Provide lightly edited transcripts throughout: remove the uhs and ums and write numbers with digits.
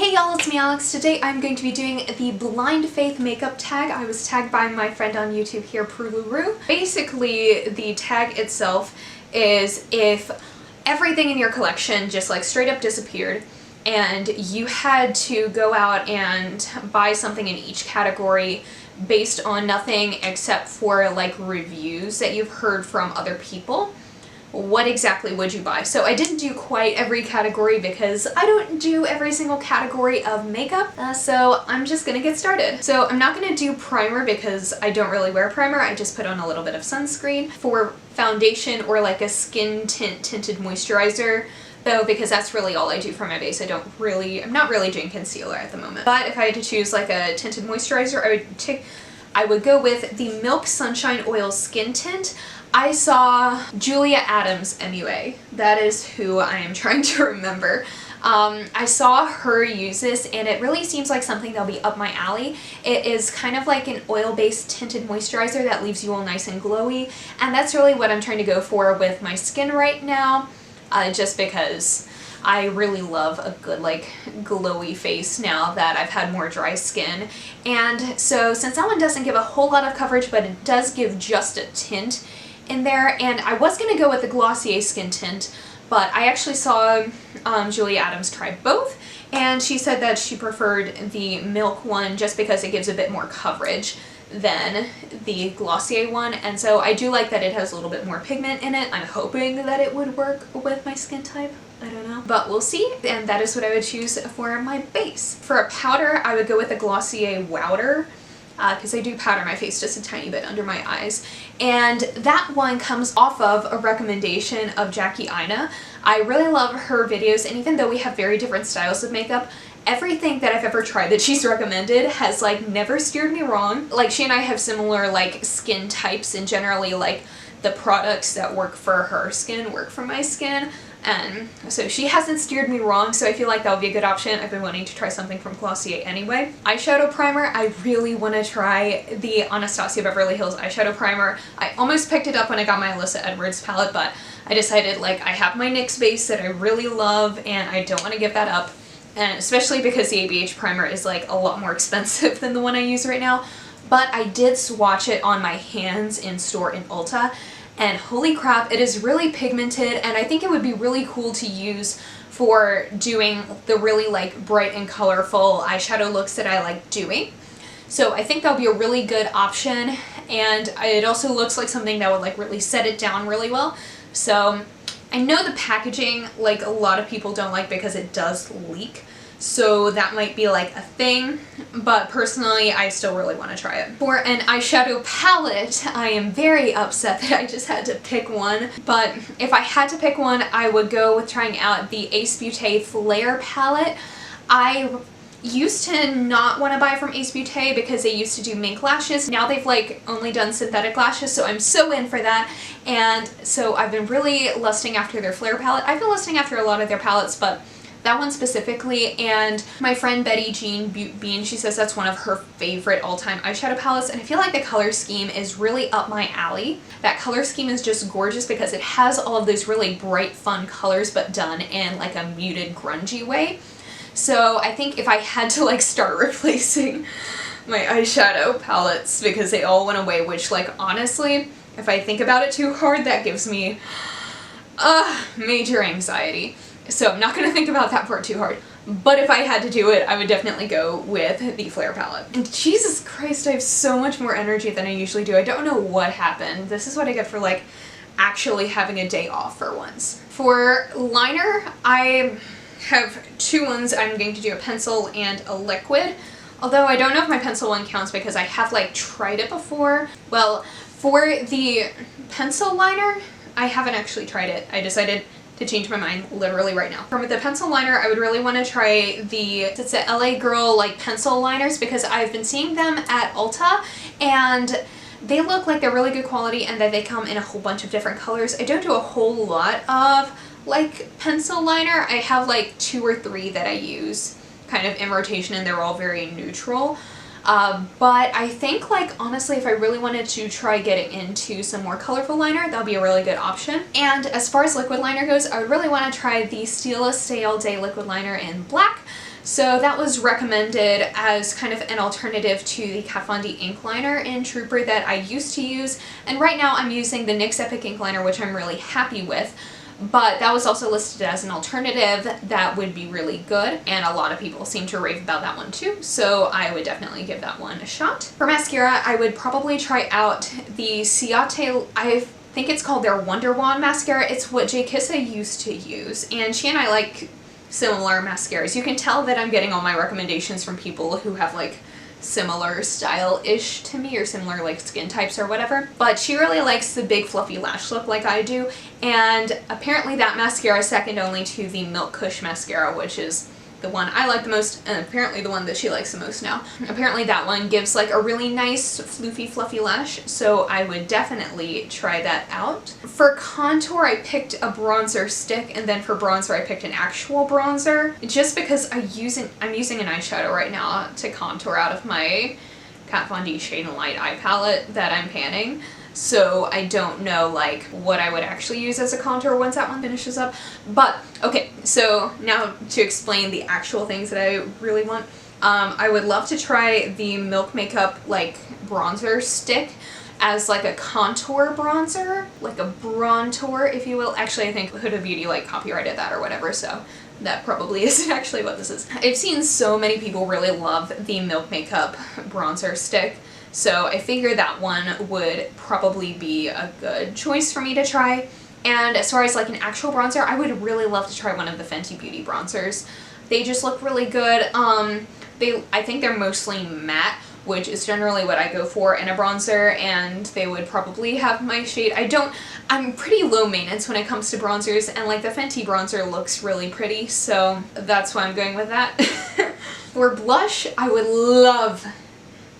Hey y'all, it's me Alex. Today I'm going to be doing the Blind Faith makeup tag. I was tagged by my friend on YouTube here, Pruluru. Basically, the tag itself is if everything in your collection just like straight up disappeared and you had to go out and buy something in each category based on nothing except for like reviews that you've heard from other people, what exactly would you buy? So I didn't do quite every category because I don't do every single category of makeup, so I'm just gonna get started. So I'm not gonna do primer because I don't really wear primer, I just put on a little bit of sunscreen. For foundation or like a skin tint tinted moisturizer though, because that's really all I do for my base. I'm not really doing concealer at the moment. But if I had to choose like a tinted moisturizer, I would go with the Milk Sunshine Oil Skin Tint. I saw Julia Adams MUA. That is who I am trying to remember. I saw her use this and it really seems like something that'll be up my alley. It is kind of like an oil-based tinted moisturizer that leaves you all nice and glowy, and that's really what I'm trying to go for with my skin right now, just because I really love a good like glowy face now that I've had more dry skin. And so since that one doesn't give a whole lot of coverage but it does give just a tint in there, and I was going to go with the Glossier Skin Tint, but I actually saw Julia Adams try both and she said that she preferred the Milk one just because it gives a bit more coverage than the Glossier one, and so I do like that it has a little bit more pigment in it. I'm hoping that it would work with my skin type. I don't know, but we'll see, and that is what I would choose for my base. For a powder, I would go with the Glossier Wowder, because I do powder my face just a tiny bit under my eyes, and that one comes off of a recommendation of Jackie Aina. I really love her videos, and even though we have very different styles of makeup, everything that I've ever tried that she's recommended has like never steered me wrong. Like, she and I have similar like skin types, and generally like the products that work for her skin work for my skin, and so she hasn't steered me wrong, so I feel like that would be a good option. I've been wanting to try something from Glossier anyway. Eyeshadow primer, I really want to try the Anastasia Beverly Hills eyeshadow primer. I almost picked it up when I got my Alyssa Edwards palette, but I decided like I have my NYX base that I really love and I don't want to give that up, and especially because the ABH primer is like a lot more expensive than the one I use right now. But I did swatch it on my hands in store in Ulta, and holy crap, it is really pigmented, and I think it would be really cool to use for doing the really like bright and colorful eyeshadow looks that I like doing. So I think that'll be a really good option, and it also looks like something that would like really set it down really well. So I know the packaging like a lot of people don't like because it does leak, so that might be like a thing, but personally I still really want to try it. For an eyeshadow palette, I am very upset that I just had to pick one, but if I had to pick one, I would go with trying out the Ace Beauté Flare palette. I used to not want to buy from Ace Beauté because they used to do mink lashes. Now they've like only done synthetic lashes, so I'm so in for that, and so I've been really lusting after their Flare palette. I've been lusting after a lot of their palettes, but that one specifically, and my friend Betty Jean Bean, she says that's one of her favorite all-time eyeshadow palettes, and I feel like the color scheme is really up my alley. That color scheme is just gorgeous because it has all of those really bright, fun colors but done in like a muted, grungy way. So I think if I had to like start replacing my eyeshadow palettes because they all went away, which like honestly, if I think about it too hard, that gives me major anxiety. So I'm not going to think about that part too hard. But if I had to do it, I would definitely go with the Flare palette. And Jesus Christ, I have so much more energy than I usually do. I don't know what happened. This is what I get for like actually having a day off for once. For liner, I have two ones. I'm going to do a pencil and a liquid. Although I don't know if my pencil one counts because I have like tried it before. Well, for the pencil liner, I haven't actually tried it. I decided to change my mind literally right now. For the pencil liner, I would really want to try it's the LA Girl like pencil liners because I've been seeing them at Ulta and they look like they're really good quality and that they come in a whole bunch of different colors. I don't do a whole lot of like pencil liner. I have like 2 or 3 that I use kind of in rotation and they're all very neutral. But I think like honestly if I really wanted to try getting into some more colorful liner, that would be a really good option. And as far as liquid liner goes, I would really want to try the Stila Stay All Day liquid liner in black So that was recommended as kind of an alternative to the Kat Von D ink liner in Trooper that I used to use, and right now I'm using the NYX Epic ink liner, which I'm really happy with. But that was also listed as an alternative that would be really good, and a lot of people seem to rave about that one too, so I would definitely give that one a shot. For mascara, I would probably try out the Ciate, I think it's called their Wonder Wand mascara. It's what J. Kissa used to use, and she and I like similar mascaras. You can tell that I'm getting all my recommendations from people who have like similar style-ish to me or similar like skin types or whatever, but she really likes the big fluffy lash look like I do, and apparently that mascara is second only to the Milk Kush mascara, which is the one I like the most, and apparently the one that she likes the most now. Apparently that one gives like a really nice floofy fluffy lash, so I would definitely try that out. For contour, I picked a bronzer stick, and then for bronzer I picked an actual bronzer, just because I'm using an eyeshadow right now to contour out of my Kat Von D Shade and Light eye palette that I'm panning. So I don't know like what I would actually use as a contour once that one finishes up. But okay, so now to explain the actual things that I really want. I would love to try the Milk Makeup like bronzer stick as like a contour bronzer, like a bronzer if you will. Actually, I think Huda Beauty like copyrighted that or whatever, so that probably isn't actually what this is. I've seen so many people really love the Milk Makeup bronzer stick, so I figured that one would probably be a good choice for me to try. And as far as like an actual bronzer, I would really love to try one of the Fenty Beauty bronzers. They just look really good. I think they're mostly matte, which is generally what I go for in a bronzer, and they would probably have my shade. I'm pretty low maintenance when it comes to bronzers, and like the Fenty bronzer looks really pretty, so that's why I'm going with that. For blush, I would love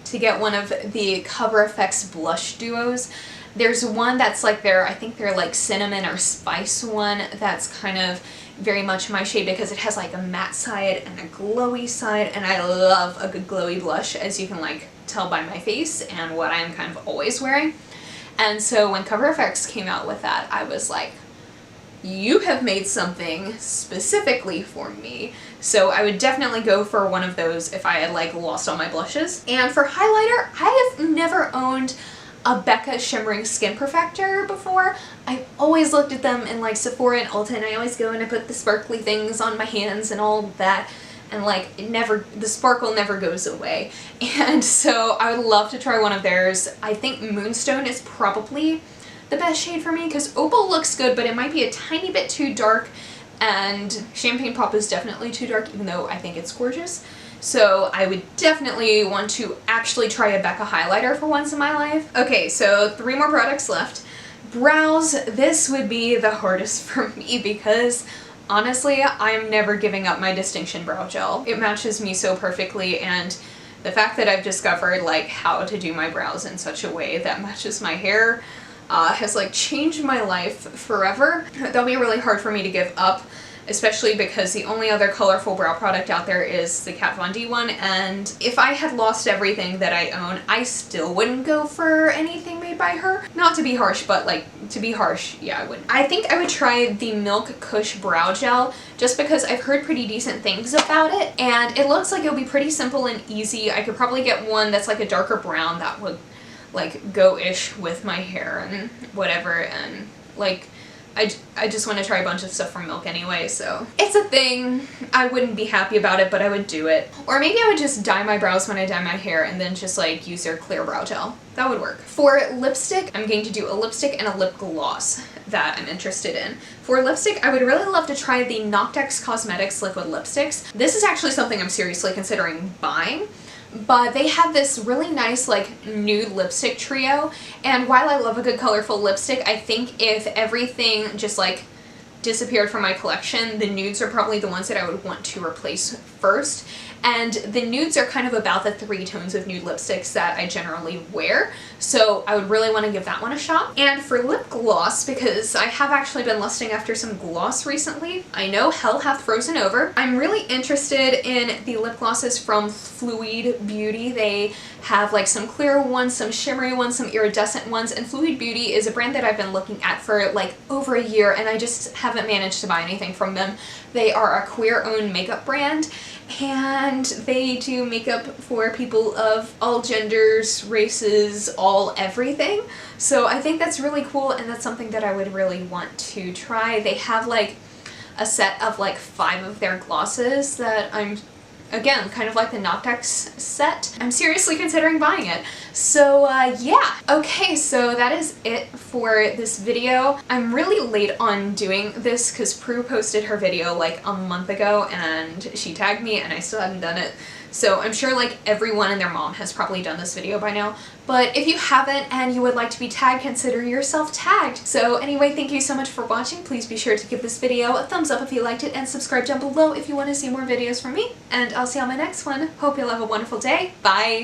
to get one of the Cover FX blush duos. There's one that's like I think they're like cinnamon or spice one that's kind of very much my shade because it has like a matte side and a glowy side, and I love a good glowy blush, as you can like tell by my face and what I'm kind of always wearing. And so when Cover FX came out with that, I was like, you have made something specifically for me. So I would definitely go for one of those if I had like lost all my blushes. And for highlighter, I have never owned a Becca Shimmering Skin Perfector before. I've always looked at them in like Sephora and Ulta, and I always go and I put the sparkly things on my hands and all that, and like the sparkle never goes away. And so I would love to try one of theirs. I think Moonstone is probably the best shade for me because Opal looks good, but it might be a tiny bit too dark, and Champagne Pop is definitely too dark, even though I think it's gorgeous. So I would definitely want to actually try a Becca highlighter for once in my life. Okay, so 3 more products left. Brows, this would be the hardest for me because honestly, I'm never giving up my Distinction Brow Gel. It matches me so perfectly, and the fact that I've discovered like how to do my brows in such a way that matches my hair has like changed my life forever. That'll be really hard for me to give up, especially because the only other colorful brow product out there is the Kat Von D one, and if I had lost everything that I own, I still wouldn't go for anything made by her. Not to be harsh, but like, to be harsh, yeah, I wouldn't. I think I would try the Milk Kush Brow Gel, just because I've heard pretty decent things about it, and it looks like it'll be pretty simple and easy. I could probably get one that's like a darker brown that would like go-ish with my hair and whatever, and like I just want to try a bunch of stuff from Milk anyway, so it's a thing. I wouldn't be happy about it, but I would do it. Or maybe I would just dye my brows when I dye my hair and then just like use their clear brow gel. That would work. For lipstick, I'm going to do a lipstick and a lip gloss that I'm interested in. For lipstick, I would really love to try the Noctex Cosmetics liquid lipsticks. This is actually something I'm seriously considering buying. But they have this really nice like nude lipstick trio, and while I love a good colorful lipstick, I think if everything just like disappeared from my collection, the nudes are probably the ones that I would want to replace first. And the nudes are kind of about the 3 tones of nude lipsticks that I generally wear, so I would really want to give that one a shot. And for lip gloss, because I have actually been lusting after some gloss recently, I know Hell Hath Frozen Over. I'm really interested in the lip glosses from Fluid Beauty. They have like some clear ones, some shimmery ones, some iridescent ones, and Fluid Beauty is a brand that I've been looking at for like over a year, and I just haven't haven't managed to buy anything from them. They are a queer-owned makeup brand, and they do makeup for people of all genders, races, all everything. So I think that's really cool, and that's something that I would really want to try. They have like a set of like 5 of their glosses that I'm, again, kind of like the Noctex set. I'm seriously considering buying it. So yeah. Okay, so that is it for this video. I'm really late on doing this because Prue posted her video like a month ago and she tagged me and I still hadn't done it. So I'm sure like everyone and their mom has probably done this video by now. But if you haven't and you would like to be tagged, consider yourself tagged. So anyway, thank you so much for watching. Please be sure to give this video a thumbs up if you liked it and subscribe down below if you want to see more videos from me. And I'll see you on my next one. Hope you'll have a wonderful day. Bye!